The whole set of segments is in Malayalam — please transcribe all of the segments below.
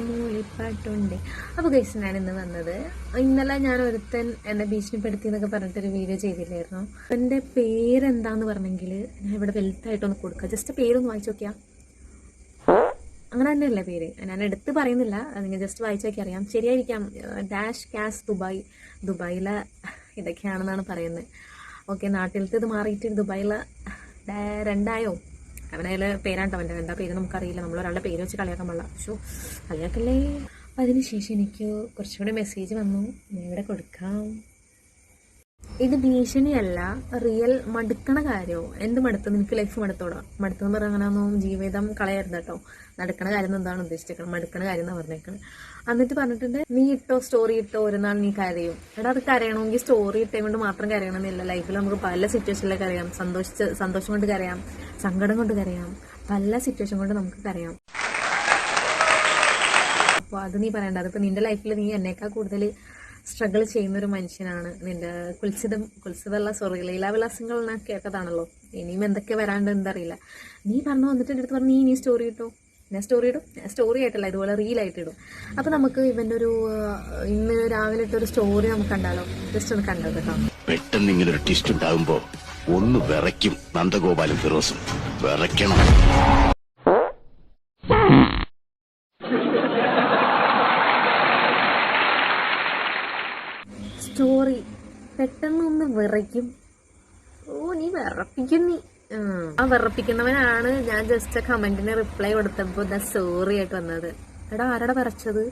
മൂളിപ്പാട്ടുണ്ട്. അപ്പോൾ ഗൈസ്, ഞാൻ ഇന്ന് വന്നത്, ഇന്നലെ ഞാൻ ഒരുത്തൻ എന്നെ ഭീഷണിപ്പെടുത്തി എന്നൊക്കെ പറഞ്ഞിട്ടൊരു വീഡിയോ ചെയ്തില്ലായിരുന്നു. എൻ്റെ പേരെന്താന്ന് പറഞ്ഞെങ്കിൽ ഞാൻ ഇവിടെ വലുതായിട്ടൊന്ന് കൊടുക്കുക. ജസ്റ്റ് പേരൊന്ന് വായിച്ചു നോക്കിയാൽ അങ്ങനെ തന്നെയല്ലേ പേര്. ഞാൻ എടുത്ത് പറയുന്നില്ല, നിങ്ങൾ ജസ്റ്റ് വായിച്ചു നോക്കി അറിയാം. ശരിയായിരിക്കാം. -കാസ് ദുബായിലെ ഇതൊക്കെയാണെന്നാണ് പറയുന്നത്. ഓക്കെ, നാട്ടിലത്തെ ഇത് മാറിയിട്ട് ദുബായിലെ 2 അവനതിൽ പേരാട്ടോ. അവൻ്റെ എന്താ പേര് നമുക്കറിയില്ല. നമ്മളൊരാളുടെ പേര് വെച്ച് കളിയാക്കാൻ പാടില്ല. പക്ഷേ കളിയാക്കല്ലേ. അതിനുശേഷം എനിക്ക് കുറച്ചുകൂടി മെസ്സേജ് വന്നു. ഞാൻ ഇവിടെ കൊടുക്കാം. ഇത് ഭീഷണിയല്ല, റിയൽ മടുക്കണ കാര്യമോ. എന്ത് മടുത്ത് നിനക്ക് ലൈഫ് മടുത്തോടാ? മടുത്തെന്ന് പറഞ്ഞാൽ അങ്ങനെയൊന്നും ജീവിതം കളയരുത് കേട്ടോ. നടക്കണ കാര്യം എന്താണ് ഉദ്ദേശിച്ചേക്കണം, മടുക്കണ കാര്യം എന്നാണ് പറഞ്ഞേക്കണം. എന്നിട്ട് പറഞ്ഞിട്ടുണ്ട്, നീ ഇട്ടോ സ്റ്റോറി ഇട്ടോ ഒരു നാൾ നീ കരയും. എടാ, അത് കരയണമെങ്കിൽ സ്റ്റോറി ഇട്ടേ കൊണ്ട് മാത്രം കരയണമെന്നില്ല. ലൈഫിൽ നമുക്ക് പല സിറ്റുവേഷനിലേക്ക് കരയാം. സന്തോഷം കൊണ്ട് കരയാം, സങ്കടം കൊണ്ട് കരയാം, പല സിറ്റുവേഷൻ കൊണ്ട് നമുക്ക് കരയാം. അപ്പോൾ അത് നീ പറയണ്ട. അതിപ്പോൾ നിന്റെ ലൈഫിൽ നീ എന്നേക്കാൾ കൂടുതൽ സ്ട്രഗിൾ ചെയ്യുന്നൊരു മനുഷ്യനാണ്. നിന്റെ ലീലാവിലാസങ്ങൾ ഞാൻ കേട്ടതാണല്ലോ. ഇനിയും എന്തൊക്കെ വരാണ്ട് എന്തറിയില്ല. നീ വന്നിട്ട് എൻ്റെ അടുത്ത് പറഞ്ഞു നീ സ്റ്റോറി ഇട്ടോ. ഞാൻ സ്റ്റോറി ഇടും. സ്റ്റോറി ആയിട്ടല്ല, ഇതുപോലെ റീലായിട്ട് ഇടും. അപ്പം നമുക്ക് ഇവൻ്റെ ഒരു ഇന്ന് രാവിലെ ഇട്ടൊരു സ്റ്റോറി നമുക്ക് കണ്ടാലോ? ജസ്റ്റ് ഒന്ന് കണ്ടോ കേട്ടോ. പെട്ടെന്ന് ഇങ്ങനെ ഒരു ട്വിസ്റ്റ് ഉണ്ടാകുമ്പോ ഒന്ന് വിറയ്ക്കും. നന്ദഗോപാലും ഫിറോസും വിറയ്ക്കണം. സ്റ്റോറി പെട്ടെന്നൊന്ന് വിറയ്ക്കും. ഓ, നീ വിറപ്പിക്കും. നീ ആ വിറപ്പിക്കുന്നവനാണ്. ഞാൻ ജസ്റ്റ് കമന്റിന് റിപ്ലൈ കൊടുത്തപ്പോൾ സ്റ്റോറി ആയിട്ട് വന്നത്. എടാ, ആരടാ വിറച്ചത്?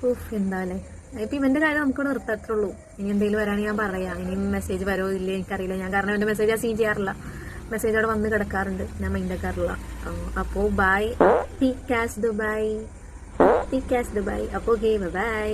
ഓഫ്, എന്താല്ലേ. ഇപ്പം ഇവന്റെ കാര്യം നമുക്ക് നിർത്തത്തുള്ളൂ. ഇനി എന്തെങ്കിലും വരാണെങ്കിൽ ഞാൻ പറയാം. ഇനി മെസ്സേജ് വരോ ഇല്ലേ എനിക്കറിയില്ല. ഞാൻ കാരണം എന്റെ മെസ്സേജ് സീൻ ചെയ്യാറില്ല. മെസ്സേജ് അവിടെ വന്ന് കിടക്കാറുണ്ട്, ഞാൻ മൈൻഡ് ആക്കാറില്ല. അപ്പോൾ ബൈ. -കാസ് ദുബായ്. -കാസ് ദുബായ്. അപ്പോൾ ഓക്കെ, ബൈ.